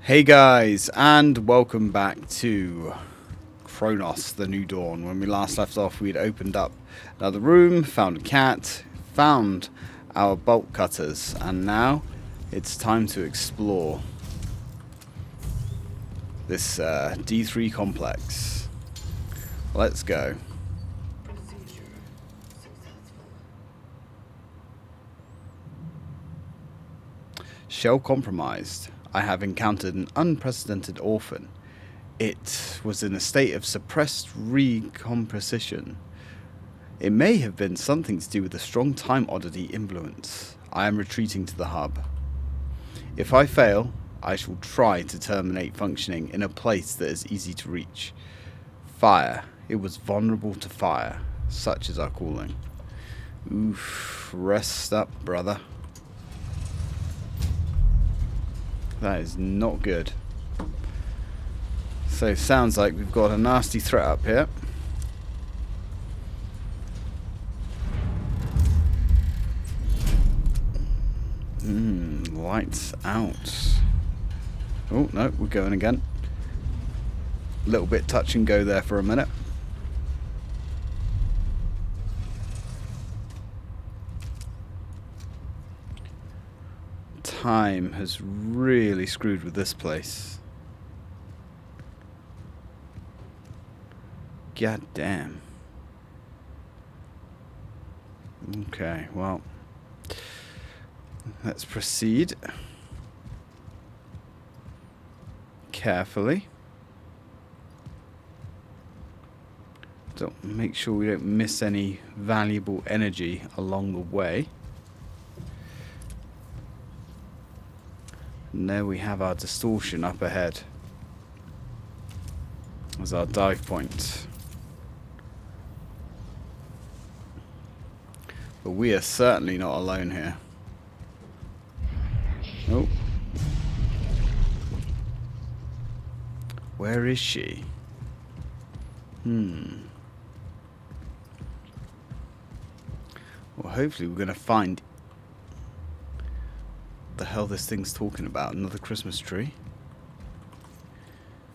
Hey guys, and welcome back to Cronos, the New Dawn. When we last left off, we'd opened up another room, found a cat, found our bolt cutters, and now it's time to explore this D3 complex. Let's go. Shell compromised. I have encountered an unprecedented orphan. It was in a state of suppressed recomposition. It may have been something to do with a strong time oddity influence. I am retreating to the hub. If I fail, I shall try to terminate functioning in a place that is easy to reach. Fire. It was vulnerable to fire. Such is our calling. Oof. Rest up, brother. That is not good. So sounds like we've got a nasty threat up here. Lights out. Oh no, we're going again. A little bit touch and go there for a minute. Time has really screwed with this place. God damn. Okay, well, let's proceed carefully. Don't make sure we don't miss any valuable energy along the way. And there we have our distortion up ahead as our dive point. But we are certainly not alone here. Oh. Where is she? Well, hopefully we're going to find the hell this thing's talking about. Another Christmas tree.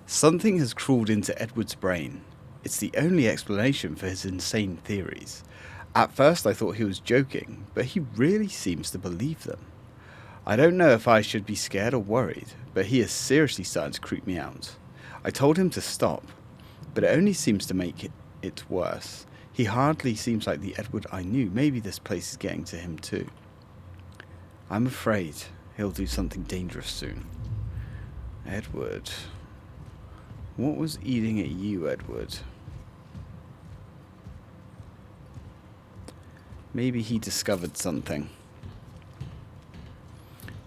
Something has crawled into Edward's brain. It's the only explanation for his insane theories. At first I thought he was joking, but he really seems to believe them. I don't know if I should be scared or worried, but he is seriously starting to creep me out. I told him to stop, but it only seems to make it worse. He hardly seems like the Edward I knew. Maybe this place is getting to him too. I'm afraid he'll do something dangerous soon. Edward. What was eating at you, Edward? Maybe he discovered something.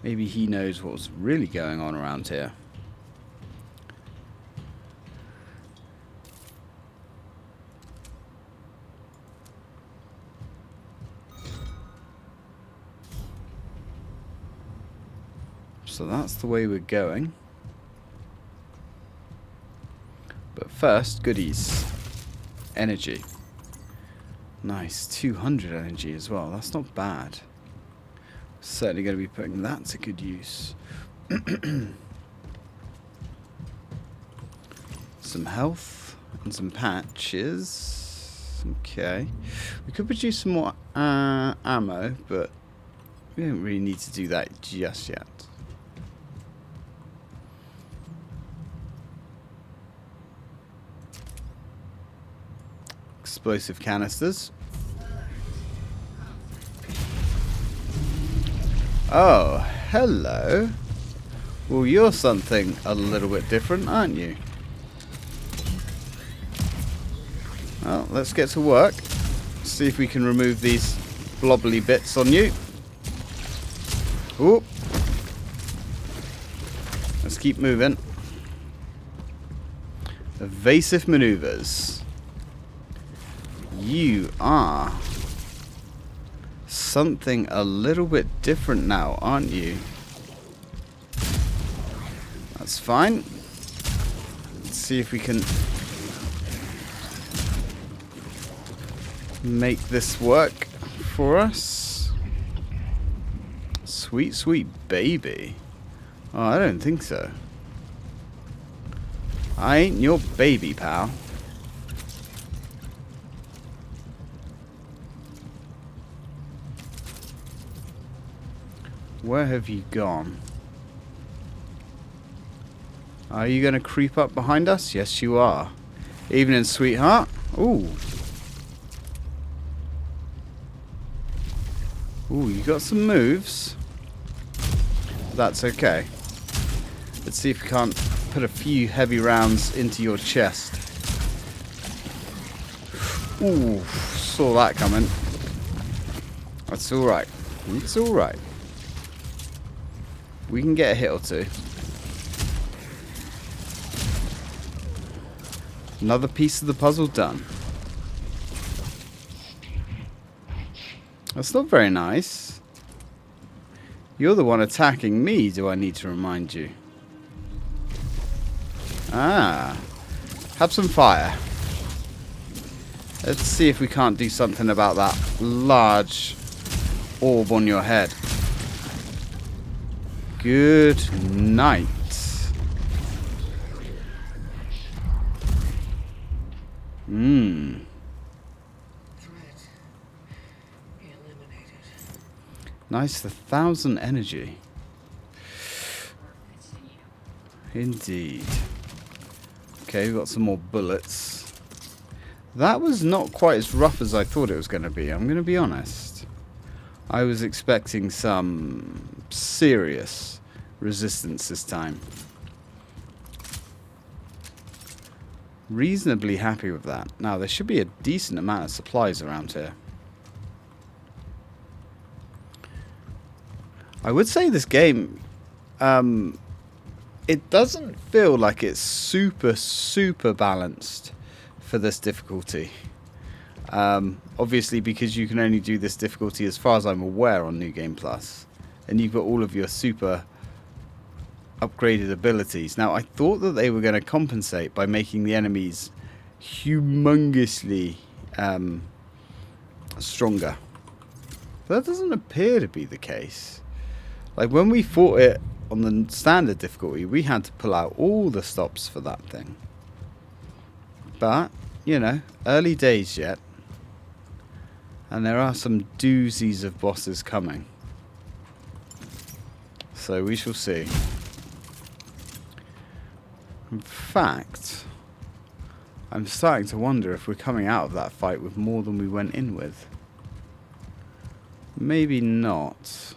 Maybe he knows what's really going on around here. So that's the way we're going. But first, goodies. Energy. Nice, 200 energy as well. That's not bad. Certainly going to be putting that to good use. Some health and some patches. Okay. We could produce some more ammo, but we don't really need to do that just yet. Explosive canisters. Oh, hello. Well, you're something a little bit different, aren't you? Well, let's get to work. See if we can remove these blobbly bits on you. Ooh. Let's keep moving. Evasive maneuvers. You are something a little bit different now, aren't you? That's fine. Let's see if we can make this work for us. Sweet, sweet baby. Oh, I don't think so. I ain't your baby, pal. Where have you gone? Are you going to creep up behind us? Yes, you are. Evening, sweetheart. Ooh. Ooh, you got some moves. That's okay. Let's see if we can't put a few heavy rounds into your chest. Ooh, saw that coming. That's alright. It's alright. We can get a hit or two. Another piece of the puzzle done. That's not very nice. You're the one attacking me, do I need to remind you? Ah. Have some fire. Let's see if we can't do something about that large orb on your head. Good night. Nice, 1,000 energy. Indeed. Okay, we've got some more bullets. That was not quite as rough as I thought it was going to be, I'm going to be honest. I was expecting some serious resistance this time. Reasonably happy with that. Now, there should be a decent amount of supplies around here. I would say this game, it doesn't feel like it's super balanced for this difficulty. Obviously, because you can only do this difficulty, as far as I'm aware, on New Game Plus. And you've got all of your super upgraded abilities. Now, I thought that they were going to compensate by making the enemies humongously stronger. But that doesn't appear to be the case. Like, when we fought it on the standard difficulty, we had to pull out all the stops for that thing. But, you know, early days yet. And there are some doozies of bosses coming. So we shall see. In fact, I'm starting to wonder if we're coming out of that fight with more than we went in with. Maybe not.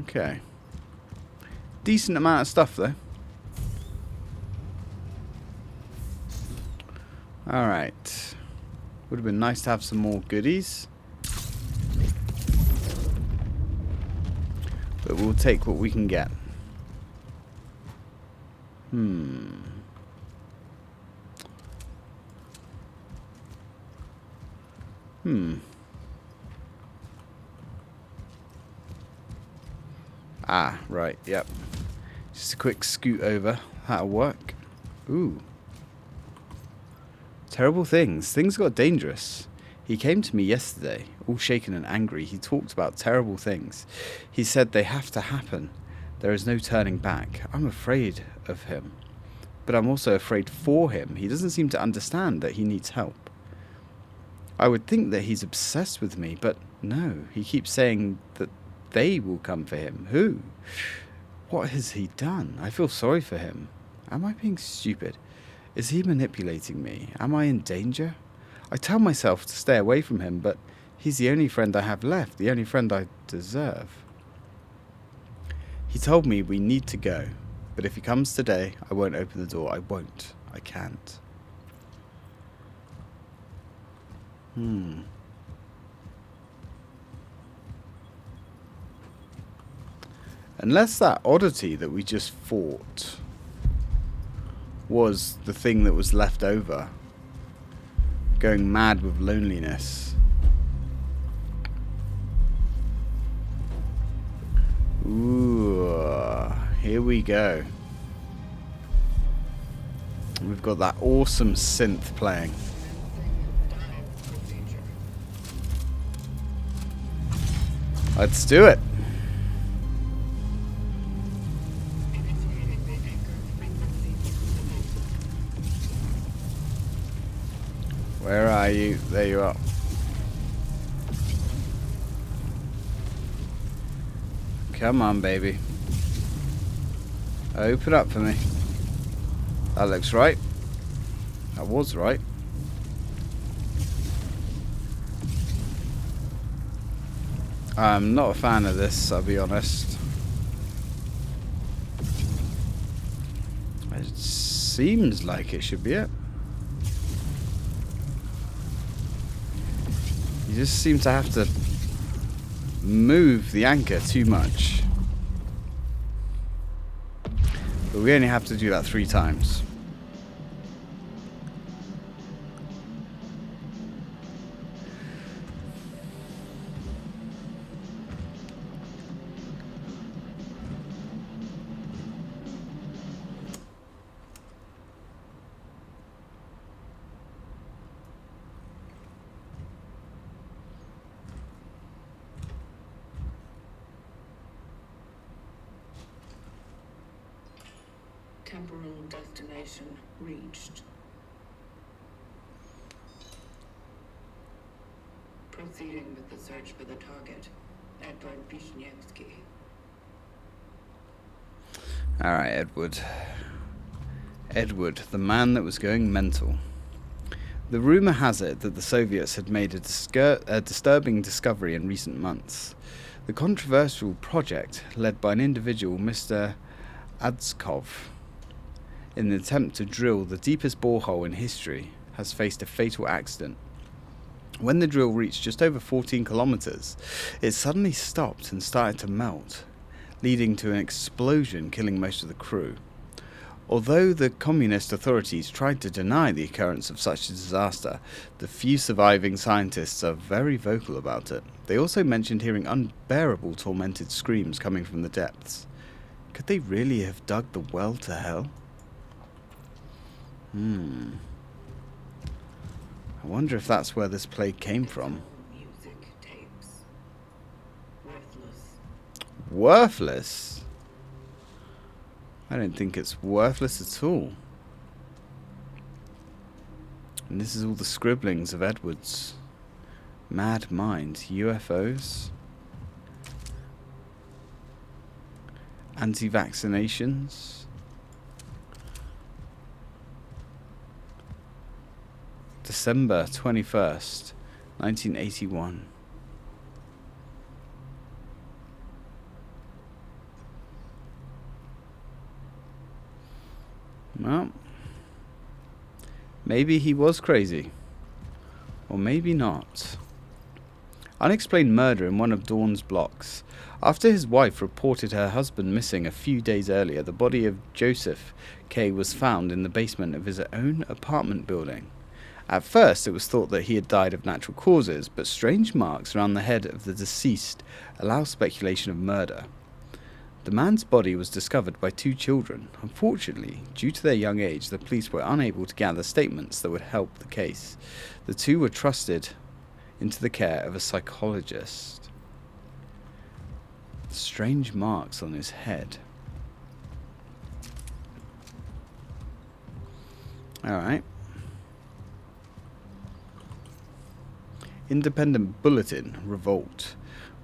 Okay. Decent amount of stuff, though. Alright. Would have been nice to have some more goodies. But we'll take what we can get. Ah, right, yep. Just a quick scoot over. That'll work. Ooh. Terrible things. Things got dangerous. He came to me yesterday, all shaken and angry. He talked about terrible things. He said they have to happen. There is no turning back. I'm afraid of him. But I'm also afraid for him. He doesn't seem to understand that he needs help. I would think that he's obsessed with me, but no. He keeps saying that they will come for him. Who? What has he done? I feel sorry for him. Am I being stupid? Is he manipulating me? Am I in danger? I tell myself to stay away from him, but he's the only friend I have left, the only friend I deserve. He told me we need to go, but if he comes today, I won't open the door. I won't. I can't. Unless that oddity that we just fought was the thing that was left over, going mad with loneliness. Ooh, here we go. We've got that awesome synth playing. Let's do it. are you? There you are. Come on, baby. Open up for me. That looks right. That was right. I'm not a fan of this, I'll be honest. It seems like it should be it. You just seem to have to move the anchor too much. But we only have to do that 3 times. Temporal destination reached. Proceeding with the search for the target, Edward Bishniewski. Alright, Edward. Edward, the man that was going mental. The rumour has it that the Soviets had made a disturbing discovery in recent months. The controversial project, led by an individual, Mr. Adskov, in the attempt to drill the deepest borehole in history, has faced a fatal accident. When the drill reached just over 14 kilometers, it suddenly stopped and started to melt, leading to an explosion killing most of the crew. Although the communist authorities tried to deny the occurrence of such a disaster, the few surviving scientists are very vocal about it. They also mentioned hearing unbearable tormented screams coming from the depths. Could they really have dug the well to hell? I wonder if that's where this plague came from. Music tapes. Worthless. Worthless? I don't think it's worthless at all. And this is all the scribblings of Edward's mad mind. UFOs. Anti-vaccinations. December 21st, 1981. Well, maybe he was crazy. Or maybe not. Unexplained murder in one of Dawn's blocks. After his wife reported her husband missing a few days earlier, the body of Joseph K. was found in the basement of his own apartment building. At first, it was thought that he had died of natural causes, but strange marks around the head of the deceased allow speculation of murder. The man's body was discovered by 2 children. Unfortunately, due to their young age, the police were unable to gather statements that would help the case. The 2 were trusted into the care of a psychologist. Strange marks on his head. Alright. Independent Bulletin, Revolt.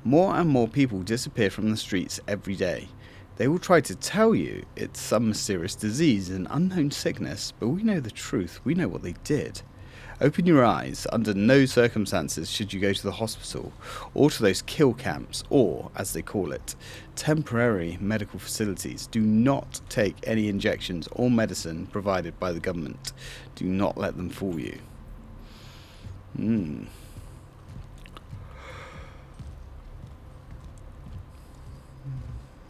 More and more people disappear from the streets every day. They will try to tell you it's some mysterious disease, an unknown sickness, but we know the truth. We know what they did. Open your eyes. Under no circumstances should you go to the hospital or to those kill camps or, as they call it, temporary medical facilities. Do not take any injections or medicine provided by the government. Do not let them fool you.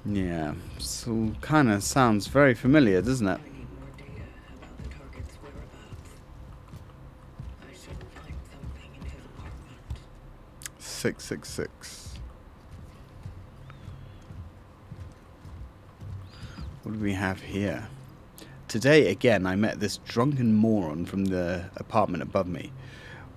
Yeah, so kind of sounds very familiar, doesn't it? I need more data about the target's whereabouts. I should find something in his apartment. 666. What do we have here? Today, again, I met this drunken moron from the apartment above me.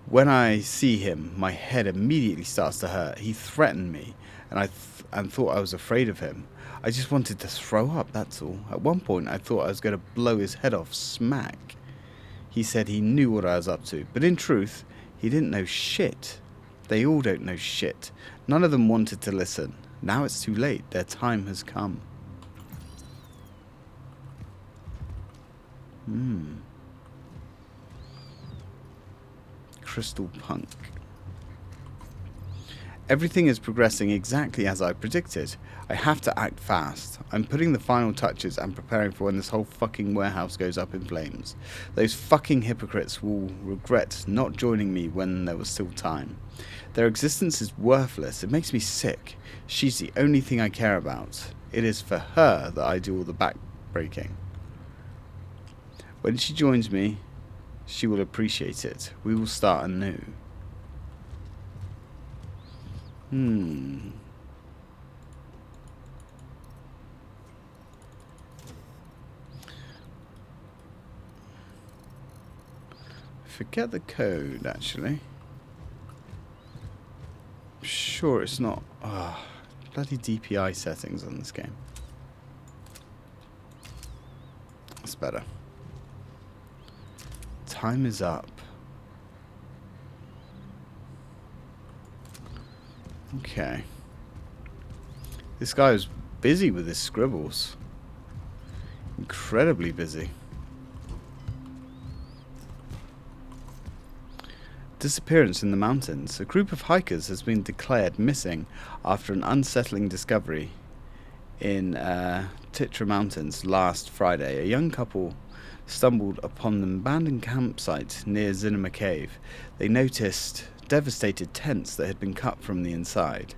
When I see him, my head immediately starts to hurt. He threatened me, and I thought I was afraid of him. I just wanted to throw up, that's all. At one point, I thought I was going to blow his head off smack. He said he knew what I was up to, but in truth, he didn't know shit. They all don't know shit. None of them wanted to listen. Now it's too late. Their time has come. Crystal Punk. Everything is progressing exactly as I predicted. I have to act fast. I'm putting the final touches and preparing for when this whole fucking warehouse goes up in flames. Those fucking hypocrites will regret not joining me when there was still time. Their existence is worthless. It makes me sick. She's the only thing I care about. It is for her that I do all the back-breaking. When she joins me, she will appreciate it. We will start anew. Forget the code, actually. I'm sure it's not... bloody DPI settings on this game. That's better. Time is up. Okay. This guy was busy with his scribbles. Incredibly busy. Disappearance in the mountains. A group of hikers has been declared missing after an unsettling discovery in Titra Mountains last Friday. A young couple stumbled upon an abandoned campsite near Zinema Cave. They noticed devastated tents that had been cut from the inside.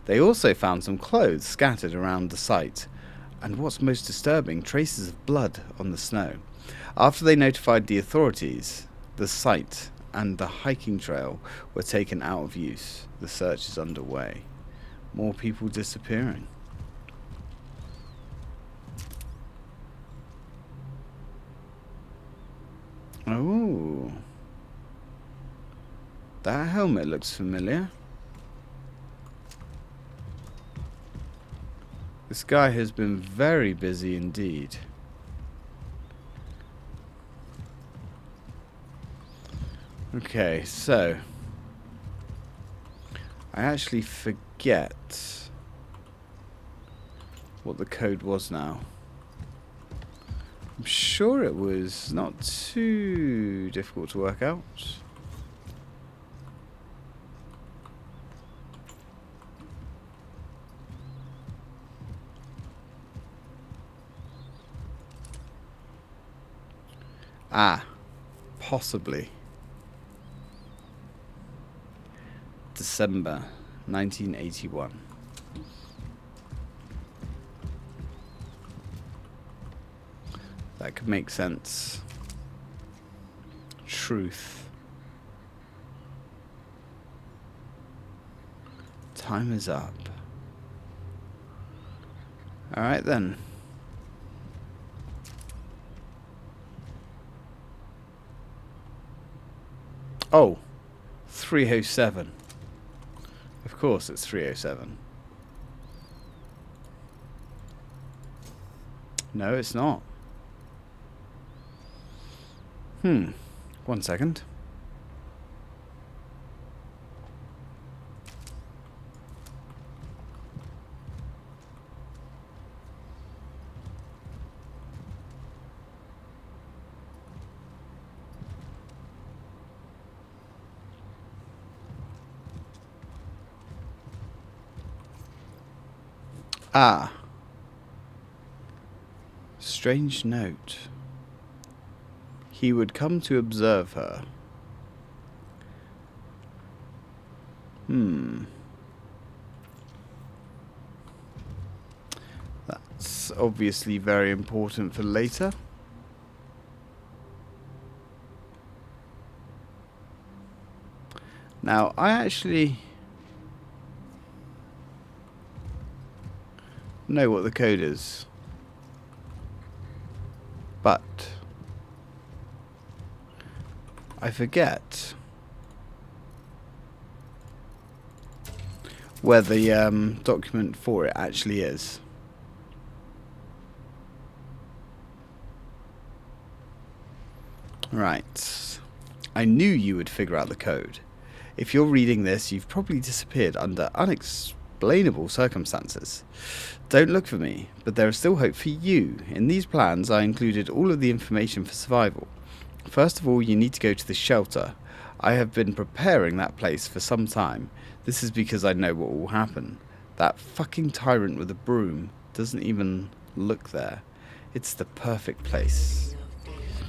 They also found some clothes scattered around the site, and what's most disturbing, traces of blood on the snow. After they notified the authorities, the site and the hiking trail were taken out of use. The search is underway. More people disappearing. Oh. That helmet looks familiar. This guy has been very busy indeed. Okay, so I actually forget what the code was now. I'm sure it was not too difficult to work out. Possibly. December 1981. That could make sense. Truth. Time is up. Alright then. Oh, 307. Of course it's 307. No, it's not. 1 second. Strange note. He would come to observe her. That's obviously very important for later. Now, I actually know what the code is, but I forget where the document for it actually is. Right. I knew you would figure out the code. If you're reading this, you've probably disappeared under unexplainable circumstances. Don't look for me, but there is still hope for you. In these plans, I included all of the information for survival. First of all, you need to go to the shelter. I have been preparing that place for some time. This is because I know what will happen. That fucking tyrant with a broom doesn't even look there. It's the perfect place. Enough data.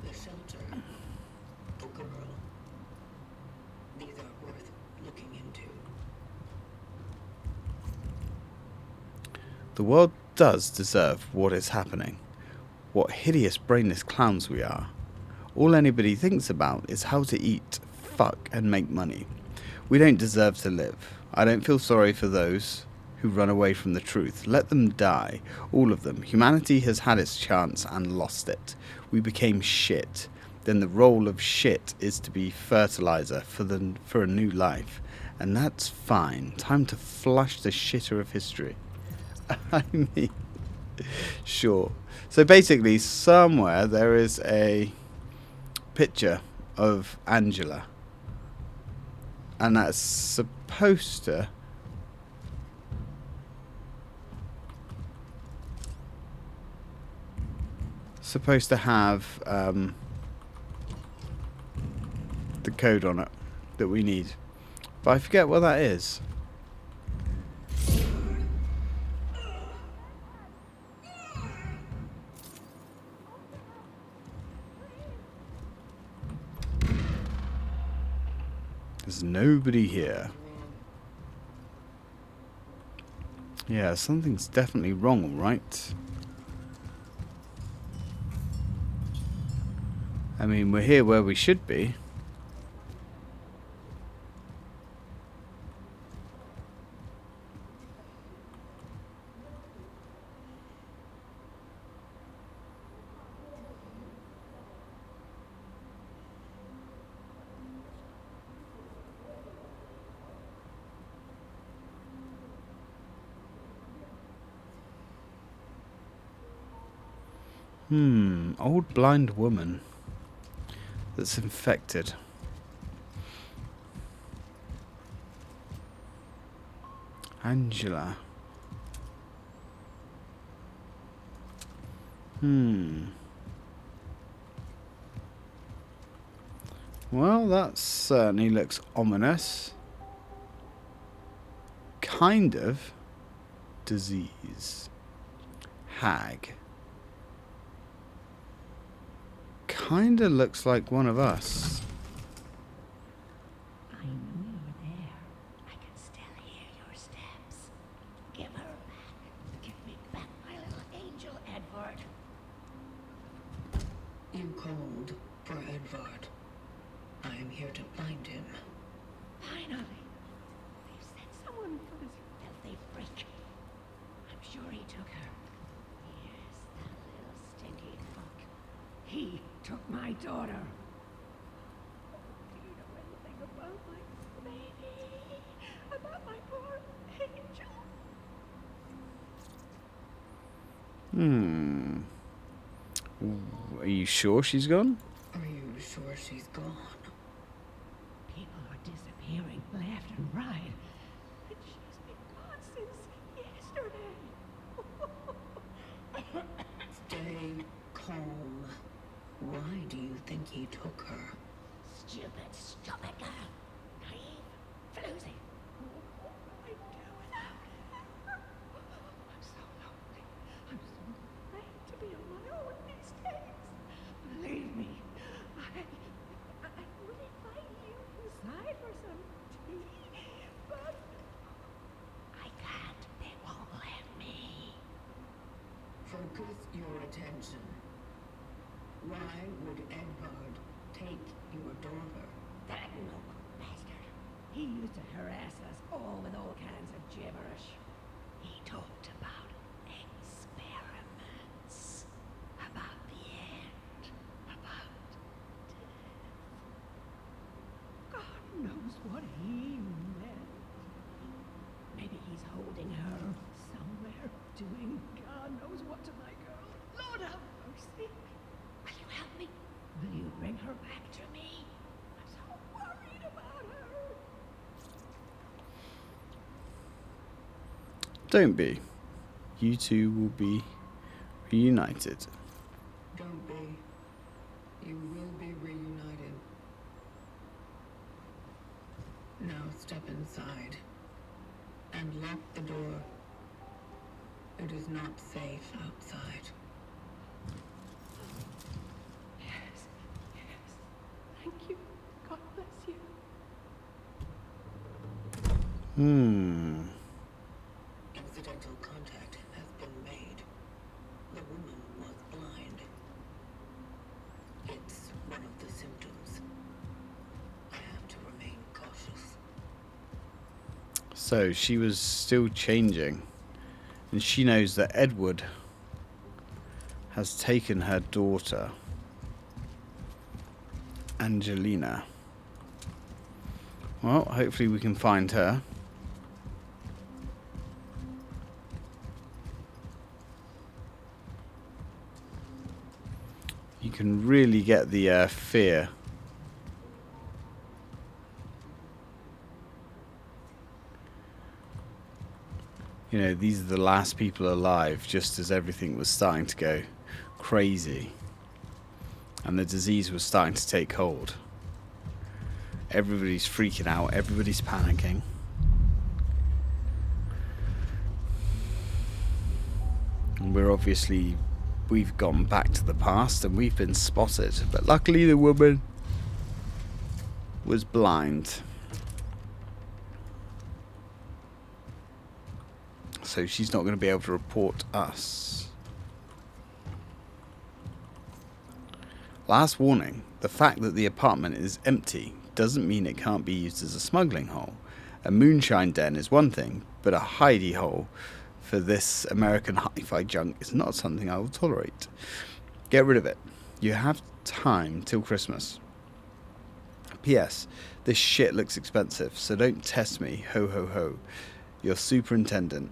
The shelter. The girl. These are worth looking into. The world does deserve what is happening. What hideous brainless clowns we are. All anybody thinks about is how to eat, fuck, and make money. We don't deserve to live. I don't feel sorry for those who run away from the truth. Let them die. All of them. Humanity has had its chance and lost it. We became shit. Then the role of shit is to be fertilizer for a new life. And that's fine. Time to flush the shitter of history. I mean, sure. So basically, somewhere there is a picture of Angela. And that's supposed to have the code on it that we need. But I forget what that is. There's nobody here. Yeah, something's definitely wrong, all right? I mean, we're here where we should be. Old blind woman that's infected. Angela. Well, that certainly looks ominous. Kind of. Disease. Hag. Kinda looks like one of us. I knew you were there. I can still hear your steps. Give her back. Give me back my little angel, Edward. You called for Edvard. I am here to find him. Finally. They've sent someone for this filthy freak. I'm sure he took her. Yes, that little stinky fuck. He took my daughter. Do you know anything about my baby? About my poor angel? Are you sure she's gone? Are you sure she's gone? People are disappearing left and right. And she's been gone since yesterday. Stay calm. Why do you think he took her? Stupid, stupid girl. Naive, floozy. What will I do without her? I'm so lonely. I'm so afraid to be on my own these days. Believe me, I would invite you inside for some tea, but I can't. They won't let me. Focus your attention. Why would Edvard take your daughter? That local bastard. He used to harass us all with all kinds of gibberish. He talked about experiments, about the end, about death. God knows what he meant. Maybe he's holding her somewhere, doing God knows what to my girl. Lord have mercy. Will you help me? Don't be. You two will be reunited. Don't be. You will be reunited. Now step inside and lock the door. It is not safe outside. Yes, yes. Thank you. God bless you. Incidental contact has been made. The woman was blind. It's one of the symptoms. I have to remain cautious. So she was still changing. And she knows that Edward has taken her daughter, Angelina. Well, hopefully we can find her. You can really get the fear. You know, these are the last people alive, just as everything was starting to go crazy. And the disease was starting to take hold. Everybody's freaking out, everybody's panicking. And we've gone back to the past and we've been spotted. But luckily the woman was blind. So she's not going to be able to report us. Last warning, the fact that the apartment is empty doesn't mean it can't be used as a smuggling hole. A moonshine den is one thing, but a hidey hole for this American hi-fi junk is not something I will tolerate. Get rid of it. You have time till Christmas. P.S. This shit looks expensive, so don't test me. Ho ho ho. Your superintendent.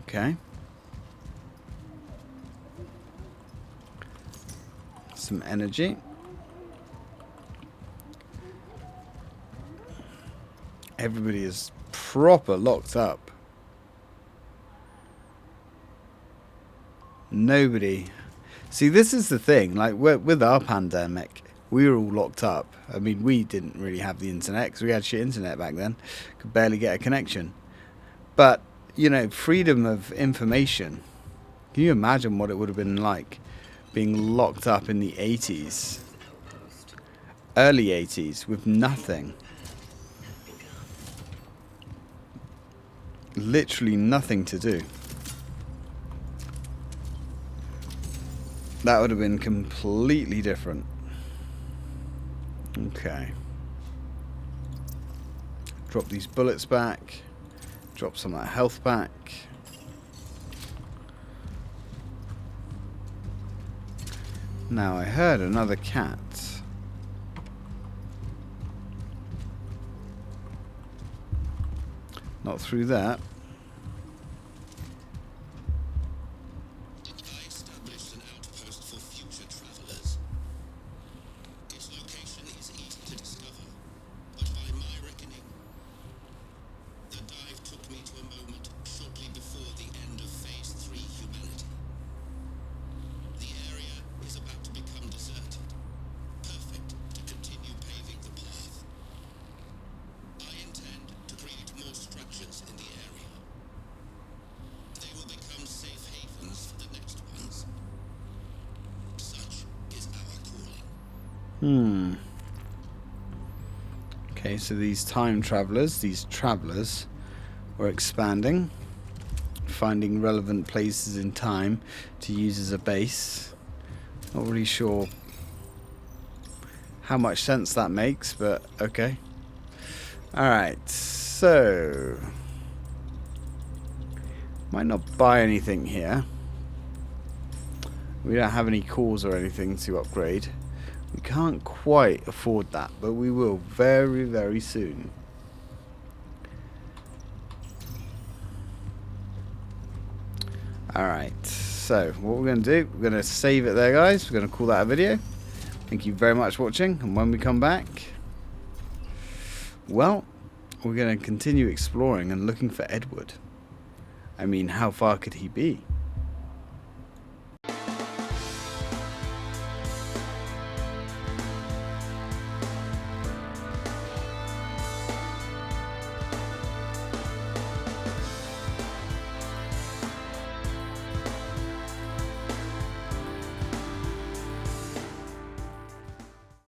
Okay. Some energy. Everybody is proper locked up. Nobody. See, this is the thing. Like, with our pandemic, we were all locked up. I mean, we didn't really have the internet because we had shit internet back then. Could barely get a connection. But, you know, freedom of information. Can you imagine what it would have been like being locked up in the 80s? Early 80s with nothing. Literally nothing to do. That would have been completely different. Okay. Drop these bullets back. Drop some of that health back. Now I heard another cat. Not through that. I established an outpost for future travelers. Its location is easy to discover, but by my reckoning, the dive took me to a moment shortly before the end of Phase 3 humanity. The area is about to become deserted, perfect to continue paving the path. I intend to create more structures in the area. They will become safe havens for the next ones. Such is our calling. Okay, so these time travelers, these travelers, were expanding, finding relevant places in time to use as a base. Not really sure how much sense that makes, but okay. Alright, so might not buy anything here. We don't have any cores or anything to upgrade. We can't quite afford that, but we will very, very soon. Alright, so what we're going to do, we're going to save it there, guys. We're going to call that a video. Thank you very much for watching, and when we come back, well, we're going to continue exploring and looking for Edward. I mean, how far could he be?